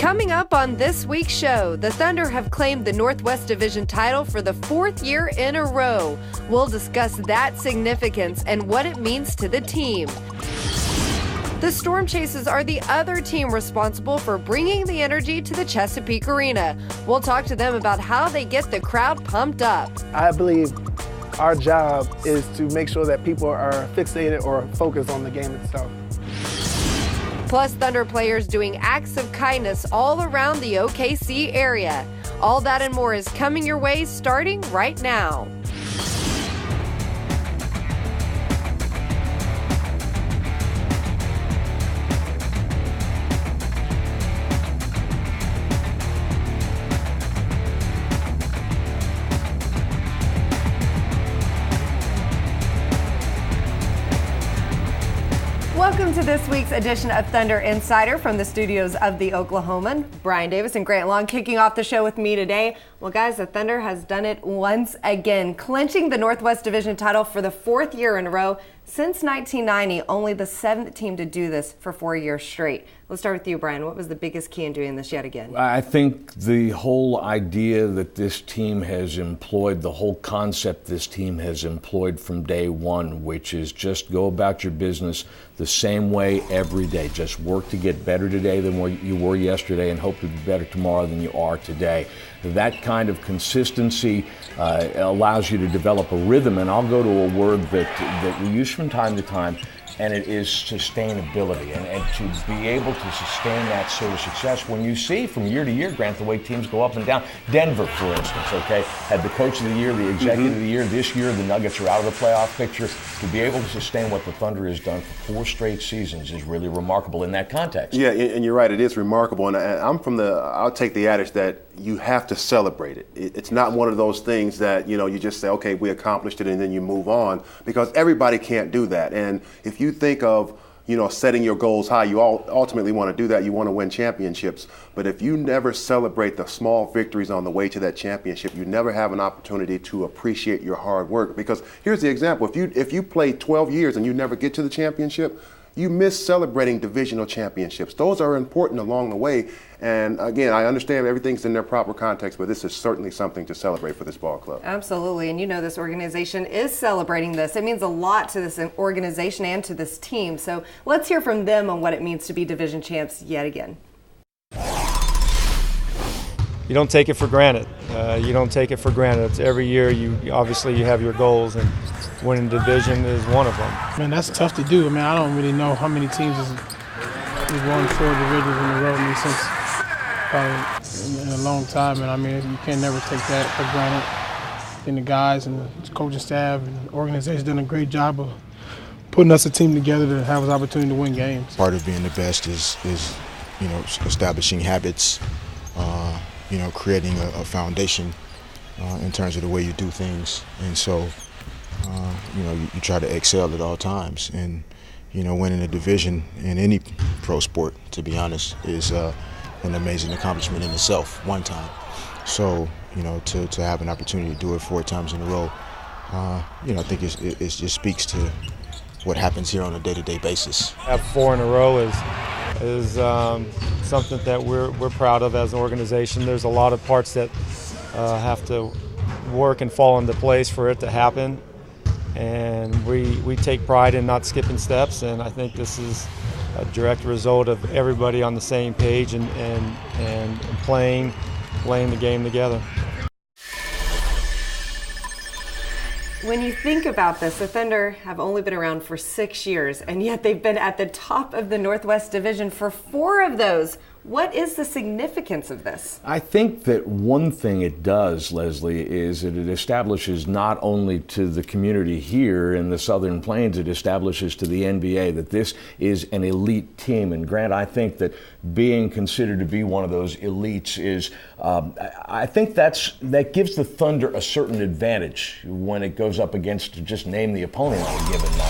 Coming up on this week's show, the Thunder have claimed the Northwest Division title for the fourth year in a row. We'll discuss that significance and what it means to the team. The Storm Chasers are the other team responsible for bringing the energy to the Chesapeake Arena. We'll talk to them about how they get the crowd pumped up. I believe our job is to make sure that people are fixated or focused on the game itself. Plus, Thunder players doing acts of kindness all around the OKC area. All that and more is coming your way starting right now. Welcome to this week's edition of Thunder Insider from the studios of The Oklahoman. Brian Davis and Grant Long kicking off the show with me today. Well, guys, the Thunder has done it once again, clinching the Northwest Division title for the fourth year in a row. Since 1990, only the seventh team to do this for 4 years straight. Let's start with you, Brian. What was the biggest key in doing this yet again? I think the whole idea that this team has employed, the whole concept this team has employed from day one, which is just go about your business the same way every day. Just work to get better today than what you were yesterday and hope to be better tomorrow than you are today. That kind of consistency allows you to develop a rhythm, and I'll go to a word that we use from time to time, and it is sustainability. And to be able to sustain that sort of success, when you see from year to year, Grant, the way teams go up and down. Denver, for instance, okay, had the coach of the year, the executive of the year. This year, the Nuggets are out of the playoff picture. To be able to sustain what the Thunder has done for 4 straight seasons is really remarkable in that context. Yeah, and you're right, it is remarkable. And I'll take the adage that you have to celebrate it. It's not one of those things that, you just say, okay, we accomplished it and then you move on, because everybody can't do that. And if you think of, setting your goals high, you ultimately want to do that. You want to win championships. But if you never celebrate the small victories on the way to that championship, you never have an opportunity to appreciate your hard work. Because here's the example. If you play 12 years and you never get to the championship, you miss celebrating divisional championships. Those are important along the way. And again, I understand everything's in their proper context, but this is certainly something to celebrate for this ball club. Absolutely. And this organization is celebrating this. It means a lot to this organization and to this team. So let's hear from them on what it means to be division champs yet again. You don't take it for granted. It's every year you have your goals, and winning division is one of them. Man, that's tough to do. I don't really know how many teams has won 4 divisions in a row since probably in a long time. And you can never take that for granted. And the guys and the coaching staff and the organization done a great job of putting us a team together to have us opportunity to win games. Part of being the best is establishing habits, creating a foundation in terms of the way you do things. And so, you try to excel at all times. And, winning a division in any pro sport, to be honest, is an amazing accomplishment in itself, one time. So, to have an opportunity to do it 4 times in a row, I think it just speaks to what happens here on a day-to-day basis. Have 4 in a row is something that we're proud of as an organization. There's a lot of parts that have to work and fall into place for it to happen, and we take pride in not skipping steps, and I think this is a direct result of everybody on the same page and playing the game together. When you think about this, the Thunder have only been around for 6 years, and yet they've been at the top of the Northwest Division for 4 of those. What is the significance of this? I think that one thing it does, Leslie, is that it establishes not only to the community here in the Southern Plains, it establishes to the NBA that this is an elite team. And Grant, I think that being considered to be one of those elites is, I think that gives the Thunder a certain advantage when it goes up against, to just name the opponent on a given night.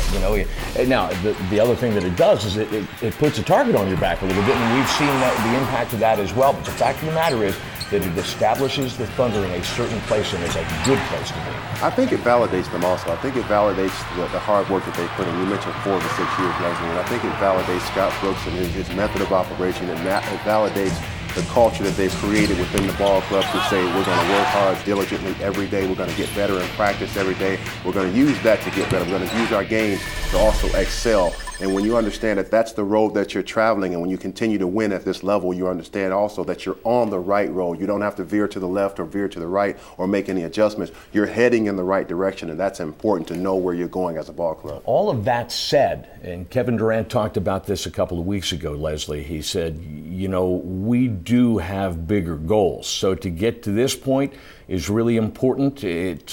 Now, the other thing that it does is it puts a target on your back a little bit, and we've seen the impact of that as well. But the fact of the matter is that it establishes the Thunder in a certain place, and it's a good place to be. I think it validates them also. I think it validates the hard work that they put in. You mentioned 4 to 6 years, Leslie, and I think it validates Scott Brooks and his method of operation, and it validates the culture that they've created within the ball club to say we're going to work hard diligently every day, we're going to get better in practice every day, we're going to use that to get better, we're going to use our games to also excel. And when you understand that that's the road that you're traveling, and when you continue to win at this level, you understand also that you're on the right road. You don't have to veer to the left or veer to the right or make any adjustments. You're heading in the right direction, and that's important to know where you're going as a ball club. All of that said, and Kevin Durant talked about this a couple of weeks ago, Leslie, he said, you know, we do have bigger goals. So to get to this point is really important. It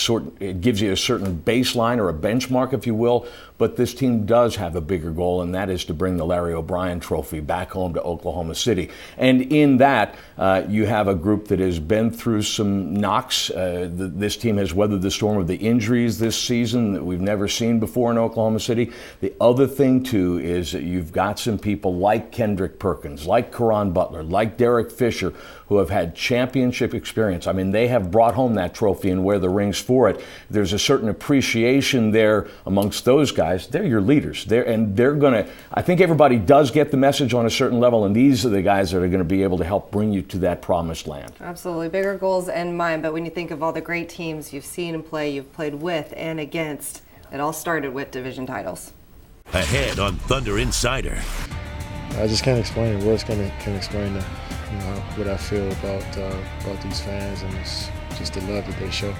gives you a certain baseline or a benchmark, if you will, but this team does have a bigger goal, and that is to bring the Larry O'Brien Trophy back home to Oklahoma City. And in that, you have a group that has been through some knocks. This team has weathered the storm of the injuries this season that we've never seen before in Oklahoma City. The other thing, too, is that you've got some people like Kendrick Perkins, like Caron Butler, like Derek Fisher, who have had championship experience. I mean, they have brought home that trophy and wear the rings for it. There's a certain appreciation there amongst those guys. They're your leaders. They're going to, I think everybody does get the message on a certain level, and these are the guys that are going to be able to help bring you to that promised land. Absolutely. Bigger goals in mind, but when you think of all the great teams you've seen and play, you've played with and against, it all started with division titles. Ahead on Thunder Insider. I just can't explain it. Words can't explain what I feel about these fans, and it's just the love that they show.